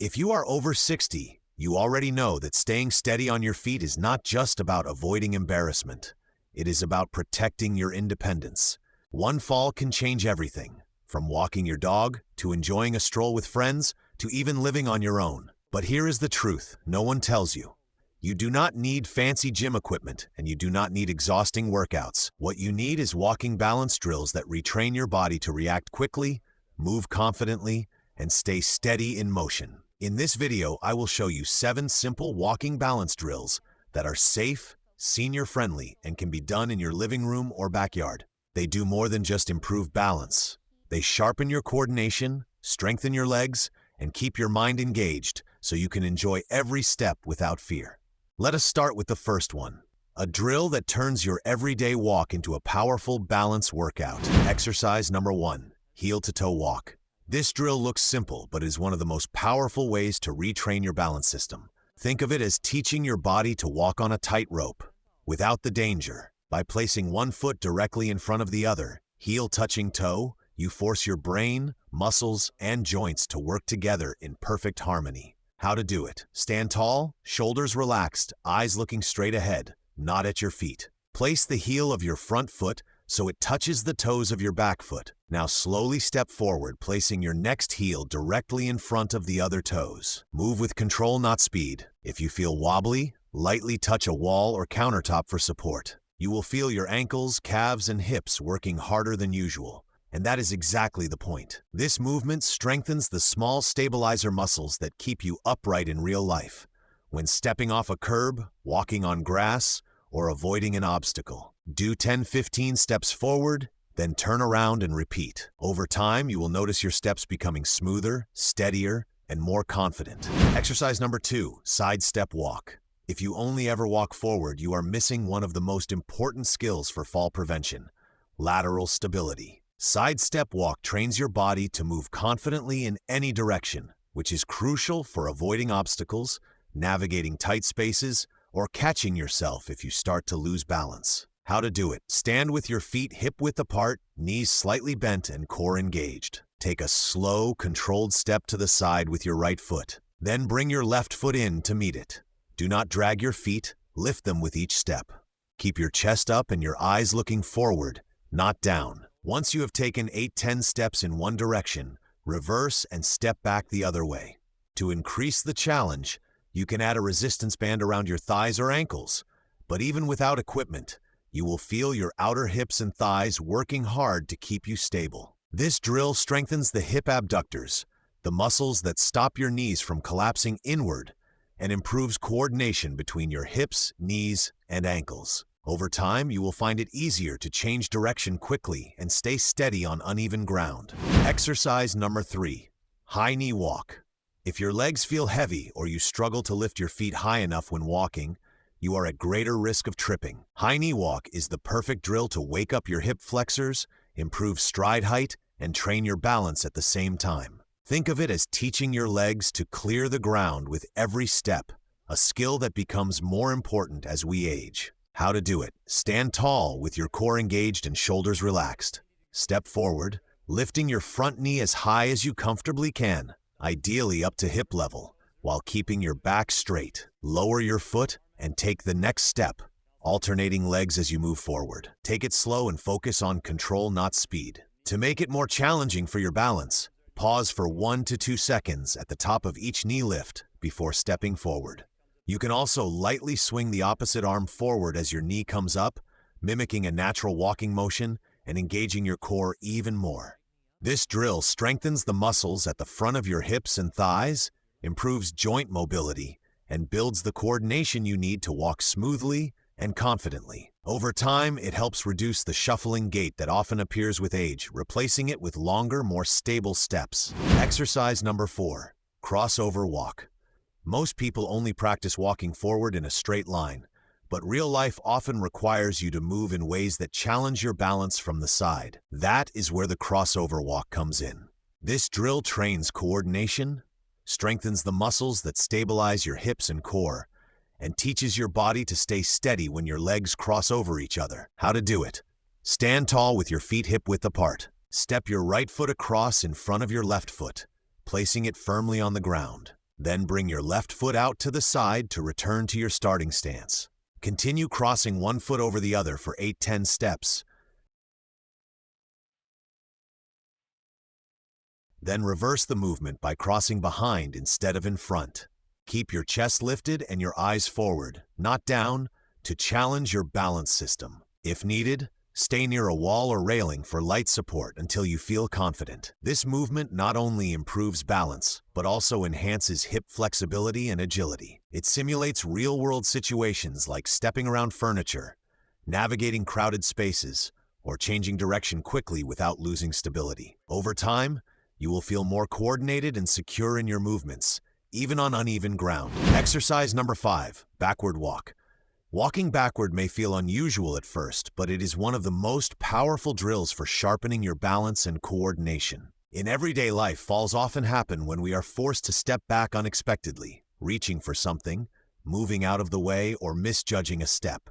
If you are over 60, you already know that staying steady on your feet is not just about avoiding embarrassment. It is about protecting your independence. One fall can change everything, from walking your dog, to enjoying a stroll with friends, to even living on your own. But here is the truth no one tells you. You do not need fancy gym equipment, and you do not need exhausting workouts. What you need is walking balance drills that retrain your body to react quickly, move confidently, and stay steady in motion. In this video, I will show you 7 simple walking balance drills that are safe, senior-friendly, and can be done in your living room or backyard. They do more than just improve balance. They sharpen your coordination, strengthen your legs, and keep your mind engaged so you can enjoy every step without fear. Let us start with the first one. A drill that turns your everyday walk into a powerful balance workout. Exercise number 1, heel-to-toe walk. This drill looks simple, but is one of the most powerful ways to retrain your balance system. Think of it as teaching your body to walk on a tightrope, without the danger. By placing one foot directly in front of the other, heel touching toe, you force your brain, muscles, and joints to work together in perfect harmony. How to do it. Stand tall, shoulders relaxed, eyes looking straight ahead, not at your feet. Place the heel of your front foot so it touches the toes of your back foot. Now slowly step forward, placing your next heel directly in front of the other toes. Move with control, not speed. If you feel wobbly, lightly touch a wall or countertop for support. You will feel your ankles, calves, and hips working harder than usual. And that is exactly the point. This movement strengthens the small stabilizer muscles that keep you upright in real life, when stepping off a curb, walking on grass, or avoiding an obstacle. Do 10-15 steps forward, then turn around and repeat. Over time, you will notice your steps becoming smoother, steadier, and more confident. Exercise number 2, side step walk. If you only ever walk forward, you are missing one of the most important skills for fall prevention: lateral stability. Side step walk trains your body to move confidently in any direction, which is crucial for avoiding obstacles, navigating tight spaces, or catching yourself if you start to lose balance. How to do it. Stand with your feet hip-width apart, knees slightly bent, and core engaged. Take a slow, controlled step to the side with your right foot. Then bring your left foot in to meet it. Do not drag your feet, lift them with each step. Keep your chest up and your eyes looking forward, not down. Once you have taken 8-10 steps in one direction, reverse and step back the other way. To increase the challenge, you can add a resistance band around your thighs or ankles, but even without equipment, you will feel your outer hips and thighs working hard to keep you stable. This drill strengthens the hip abductors, the muscles that stop your knees from collapsing inward, and improves coordination between your hips, knees, and ankles. Over time, you will find it easier to change direction quickly and stay steady on uneven ground. Exercise number 3, high knee walk. If your legs feel heavy or you struggle to lift your feet high enough when walking, you are at greater risk of tripping. High knee walk is the perfect drill to wake up your hip flexors, improve stride height, and train your balance at the same time. Think of it as teaching your legs to clear the ground with every step, a skill that becomes more important as we age. How to do it. Stand tall with your core engaged and shoulders relaxed. Step forward, lifting your front knee as high as you comfortably can, ideally up to hip level, while keeping your back straight. Lower your foot and take the next step, alternating legs as you move forward. Take it slow and focus on control, not speed. To make it more challenging for your balance, pause for 1 to 2 seconds at the top of each knee lift before stepping forward. You can also lightly swing the opposite arm forward as your knee comes up, mimicking a natural walking motion and engaging your core even more. This drill strengthens the muscles at the front of your hips and thighs, improves joint mobility, and builds the coordination you need to walk smoothly and confidently. Over time, it helps reduce the shuffling gait that often appears with age, replacing it with longer, more stable steps. Exercise number 4, crossover walk. Most people only practice walking forward in a straight line, but real life often requires you to move in ways that challenge your balance from the side. That is where the crossover walk comes in. This drill trains coordination, strengthens the muscles that stabilize your hips and core, and teaches your body to stay steady when your legs cross over each other. How to do it. Stand tall with your feet hip-width apart. Step your right foot across in front of your left foot, placing it firmly on the ground. Then bring your left foot out to the side to return to your starting stance. Continue crossing one foot over the other for 8-10 steps. Then reverse the movement by crossing behind instead of in front. Keep your chest lifted and your eyes forward, not down, to challenge your balance system. If needed, stay near a wall or railing for light support until you feel confident. This movement not only improves balance, but also enhances hip flexibility and agility. It simulates real-world situations like stepping around furniture, navigating crowded spaces, or changing direction quickly without losing stability. Over time, you will feel more coordinated and secure in your movements, even on uneven ground. Exercise number 5, backward walk. Walking backward may feel unusual at first, but it is one of the most powerful drills for sharpening your balance and coordination. In everyday life, falls often happen when we are forced to step back unexpectedly, reaching for something, moving out of the way, or misjudging a step.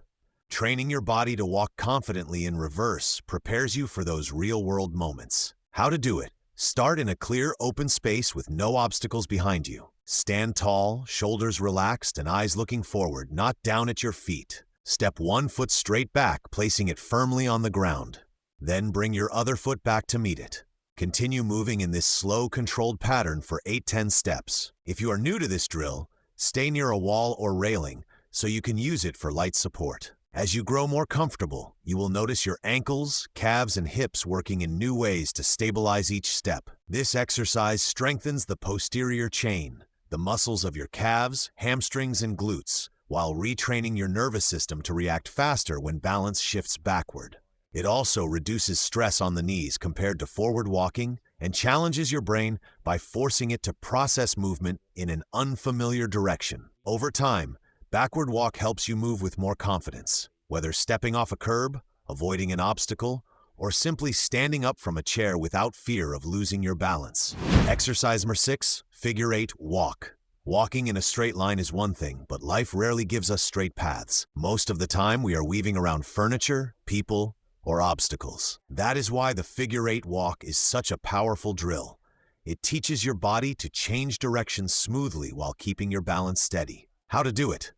Training your body to walk confidently in reverse prepares you for those real-world moments. How to do it? Start in a clear, open space with no obstacles behind you. Stand tall, shoulders relaxed, and eyes looking forward, not down at your feet. Step one foot straight back, placing it firmly on the ground. Then bring your other foot back to meet it. Continue moving in this slow, controlled pattern for 8-10 steps. If you are new to this drill, stay near a wall or railing so you can use it for light support. As you grow more comfortable, you will notice your ankles, calves, and hips working in new ways to stabilize each step. This exercise strengthens the posterior chain, the muscles of your calves, hamstrings, and glutes, while retraining your nervous system to react faster when balance shifts backward. It also reduces stress on the knees compared to forward walking and challenges your brain by forcing it to process movement in an unfamiliar direction. Over time, backward walk helps you move with more confidence, whether stepping off a curb, avoiding an obstacle, or simply standing up from a chair without fear of losing your balance. Exercise number 6, figure 8 walk. Walking in a straight line is one thing, but life rarely gives us straight paths. Most of the time, we are weaving around furniture, people, or obstacles. That is why the figure 8 walk is such a powerful drill. It teaches your body to change direction smoothly while keeping your balance steady. How to do it?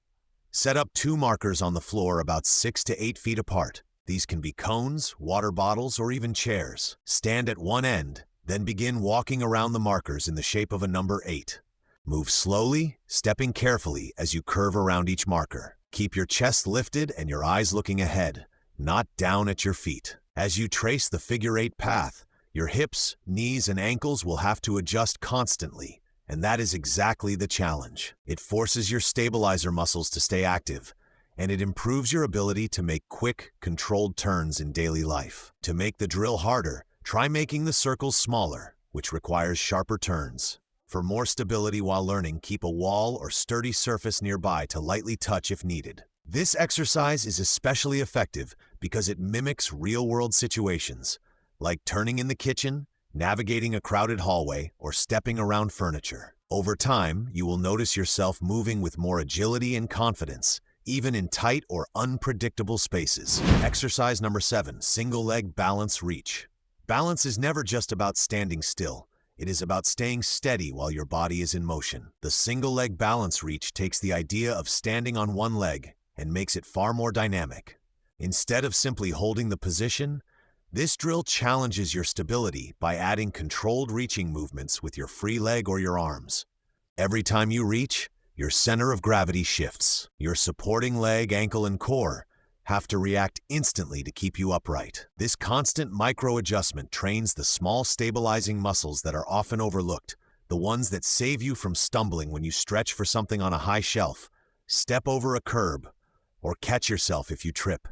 Set up 2 markers on the floor about 6 to 8 feet apart. These can be cones, water bottles, or even chairs. Stand at one end, then begin walking around the markers in the shape of a number 8. Move slowly, stepping carefully as you curve around each marker. Keep your chest lifted and your eyes looking ahead, not down at your feet. As you trace the figure 8 path, your hips, knees, and ankles will have to adjust constantly. And that is exactly the challenge. It forces your stabilizer muscles to stay active, and it improves your ability to make quick, controlled turns in daily life. To make the drill harder, try making the circles smaller, which requires sharper turns. For more stability while learning, keep a wall or sturdy surface nearby to lightly touch if needed. This exercise is especially effective because it mimics real-world situations, like turning in the kitchen, navigating a crowded hallway, or stepping around furniture. Over time, you will notice yourself moving with more agility and confidence, even in tight or unpredictable spaces. Exercise number 7, single leg balance reach. Balance is never just about standing still. It is about staying steady while your body is in motion. The single leg balance reach takes the idea of standing on one leg and makes it far more dynamic. Instead of simply holding the position, this drill challenges your stability by adding controlled reaching movements with your free leg or your arms. Every time you reach, your center of gravity shifts. Your supporting leg, ankle, and core have to react instantly to keep you upright. This constant micro-adjustment trains the small stabilizing muscles that are often overlooked, the ones that save you from stumbling when you stretch for something on a high shelf, step over a curb, or catch yourself if you trip.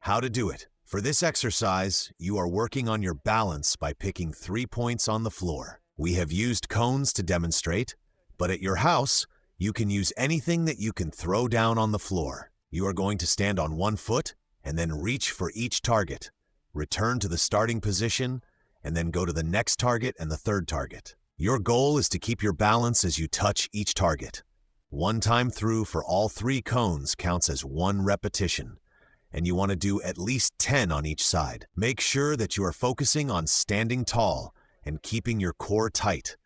How to do it? For this exercise, you are working on your balance by picking 3 points on the floor. We have used cones to demonstrate, but at your house, you can use anything that you can throw down on the floor. You are going to stand on one foot and then reach for each target. Return to the starting position and then go to the next target and the third target. Your goal is to keep your balance as you touch each target. One time through for all 3 cones counts as 1 repetition, and you want to do at least 10 on each side. Make sure that you are focusing on standing tall and keeping your core tight,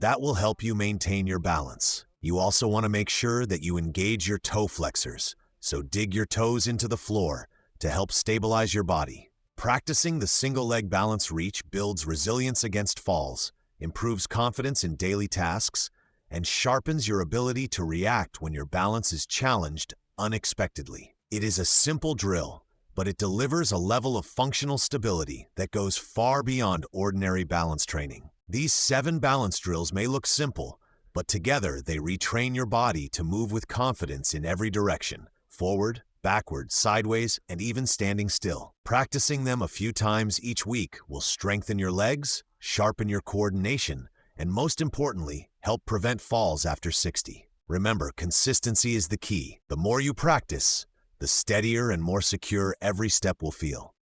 That will help you maintain your balance. You also want to make sure that you engage your toe flexors, so dig your toes into the floor to help stabilize your body. Practicing the single leg balance reach builds resilience against falls, improves confidence in daily tasks, and sharpens your ability to react when your balance is challenged unexpectedly. It is a simple drill, but it delivers a level of functional stability that goes far beyond ordinary balance training. These 7 balance drills may look simple, but together they retrain your body to move with confidence in every direction, forward, backward, sideways, and even standing still. Practicing them a few times each week will strengthen your legs, sharpen your coordination, and most importantly, help prevent falls after 60. Remember, consistency is the key. The more you practice, the steadier and more secure every step will feel.